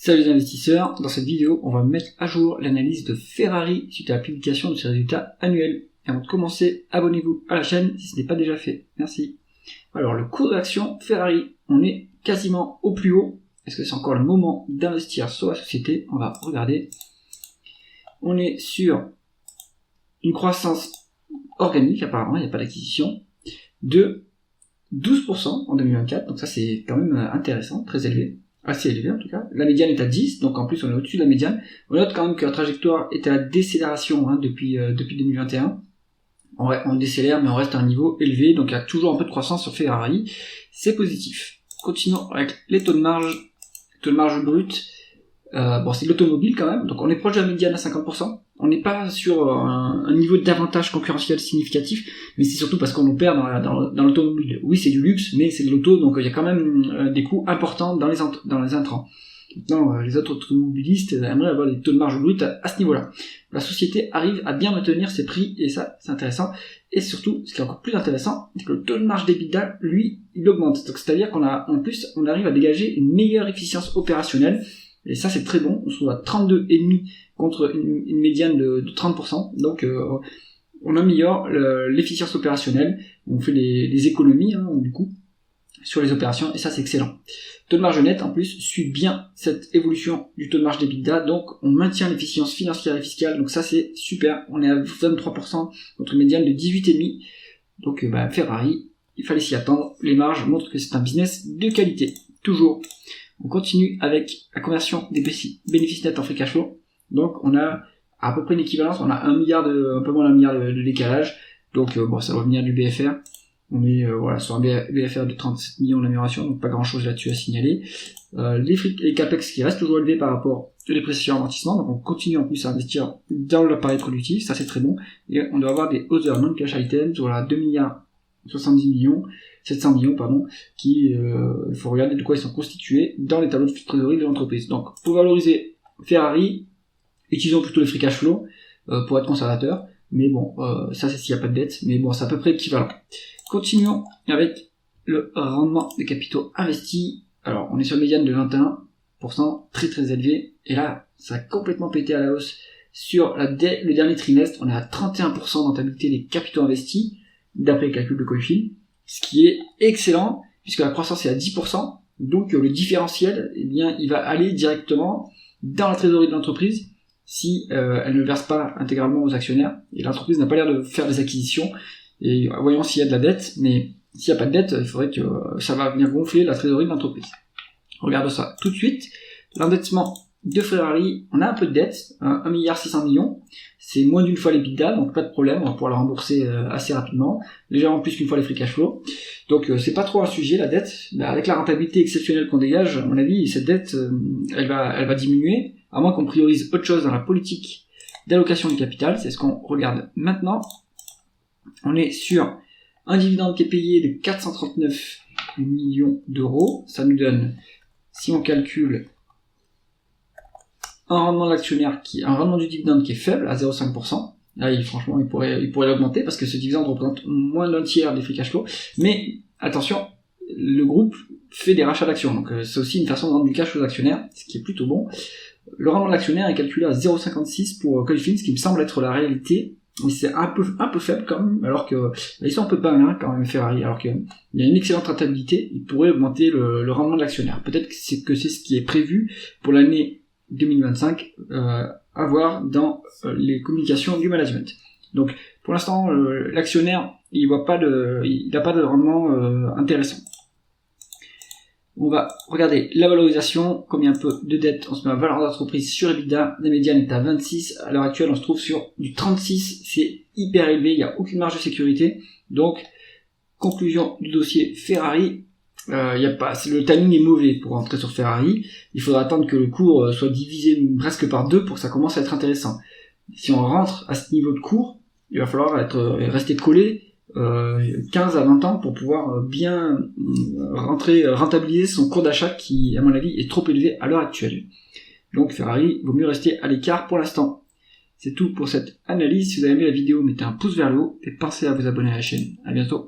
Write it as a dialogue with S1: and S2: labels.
S1: Salut les investisseurs, dans cette vidéo, on va mettre à jour l'analyse de Ferrari suite à la publication de ses résultats annuels. Et avant de commencer, abonnez-vous à la chaîne si ce n'est pas déjà fait. Merci. Alors, le cours de l'action Ferrari, on est quasiment au plus haut. Est-ce que c'est encore le moment d'investir sur la société? On va regarder. On est sur une croissance organique, apparemment, il n'y a pas d'acquisition, de 12% en 2024. Donc ça, c'est quand même intéressant, très élevé. Assez élevé en tout cas. La médiane est à 10, donc en plus on est au-dessus de la médiane. On note quand même que la trajectoire est à la décélération depuis 2021. On décélère mais on reste à un niveau élevé, donc il y a toujours un peu de croissance sur Ferrari. C'est positif. Continuons avec les taux de marge. Taux de marge brut. C'est de l'automobile quand même, donc on est proche de la médiane à 50%. On n'est pas sur un niveau d'avantage concurrentiel significatif, mais c'est surtout parce qu'on nous perd dans l'automobile. Oui, c'est du luxe, mais c'est de l'auto, donc il y a quand même des coûts importants dans les intrants. Maintenant, les autres automobilistes aimeraient avoir des taux de marge brut à ce niveau-là. La société arrive à bien maintenir ses prix, et ça, c'est intéressant. Et surtout, ce qui est encore plus intéressant, c'est que le taux de marge d'EBITDA, lui, il augmente. Donc c'est-à-dire qu'on arrive à dégager une meilleure efficience opérationnelle. Et ça, c'est très bon. On se trouve à 32,5 contre une médiane de 30%. Donc, on améliore l'efficience opérationnelle. On fait les économies, du coup, sur les opérations. Et ça, c'est excellent. Taux de marge net, en plus, suit bien cette évolution du taux de marge d'EBITDA. Donc, on maintient l'efficience financière et fiscale. Donc, ça, c'est super. On est à 23% contre une médiane de 18,5. Donc, Ferrari, il fallait s'y attendre. Les marges montrent que c'est un business de qualité. Toujours. On continue avec la conversion des bénéfices nets en free cash flow. Donc on a à peu près une équivalence, on a un peu moins d'un milliard de décalage. Donc ça va venir du BFR. On est sur un BFR de 37 millions d'amélioration, donc pas grand chose là-dessus à signaler. Les capex qui restent toujours élevés par rapport aux dépréciations et amortissements, donc on continue en plus à investir dans l'appareil productif, ça c'est très bon. Et on doit avoir des other non-cash items, 2 milliards 700 millions, qui, il faut regarder de quoi ils sont constitués dans les tableaux de trésorerie de l'entreprise. Donc, pour valoriser Ferrari, utilisons plutôt les free cash flow, pour être conservateur, mais bon, ça c'est s'il n'y a pas de dette, mais bon, c'est à peu près équivalent. Continuons avec le rendement des capitaux investis. Alors, on est sur une médiane de 21%, très très élevé, et là, ça a complètement pété à la hausse sur le dernier trimestre. On est à 31% de rentabilité des capitaux investis, d'après le calcul de Coifin, ce qui est excellent, puisque la croissance est à 10%, donc le différentiel, il va aller directement dans la trésorerie de l'entreprise, si elle ne verse pas intégralement aux actionnaires, et l'entreprise n'a pas l'air de faire des acquisitions, et voyons s'il y a de la dette, mais s'il n'y a pas de dette, il faudrait que ça va venir gonfler la trésorerie de l'entreprise. Regarde ça tout de suite, l'endettement de Ferrari, on a un peu de dette, 1,6 milliard, c'est moins d'une fois les l'EBITDA, donc pas de problème, on va pouvoir la rembourser assez rapidement, légèrement plus qu'une fois les free cash flow, donc c'est pas trop un sujet la dette, avec la rentabilité exceptionnelle qu'on dégage, à mon avis, cette dette, elle va diminuer, à moins qu'on priorise autre chose dans la politique d'allocation du capital, c'est ce qu'on regarde maintenant. On est sur un dividende qui est payé de 439 millions d'euros, ça nous donne, si on calcule, un rendement de l'actionnaire un rendement du dividende qui est faible, à 0,5%. Là, franchement, il pourrait l'augmenter parce que ce dividende représente moins d'un tiers des free cash flow. Mais, attention, le groupe fait des rachats d'actions. Donc, c'est aussi une façon de rendre du cash aux actionnaires, ce qui est plutôt bon. Le rendement de l'actionnaire est calculé à 0,56 pour Coifin, ce qui me semble être la réalité. Mais c'est un peu faible quand même, alors que, ils sont un peu pas bien quand même, Ferrari, alors qu'il y a une excellente rentabilité, il pourrait augmenter le rendement de l'actionnaire. Peut-être que c'est ce qui est prévu pour l'année 2025 à voir dans les communications du management. Donc pour l'instant l'actionnaire il n'a pas de rendement intéressant. On va regarder la valorisation, combien un peu de dette, on se met à valeur d'entreprise sur EBITDA, la médiane est à 26, à l'heure actuelle on se trouve sur du 36, c'est hyper élevé, il n'y a aucune marge de sécurité, donc conclusion du dossier Ferrari, le timing est mauvais pour rentrer sur Ferrari. Il faudra attendre que le cours soit divisé presque par 2 pour que ça commence à être intéressant. Si on rentre à ce niveau de cours, il va falloir rester collé 15 à 20 ans pour pouvoir bien rentabiliser son cours d'achat qui, à mon avis, est trop élevé à l'heure actuelle. Donc Ferrari, vaut mieux rester à l'écart pour l'instant. C'est tout pour cette analyse. Si vous avez aimé la vidéo, mettez un pouce vers le haut et pensez à vous abonner à la chaîne. À bientôt.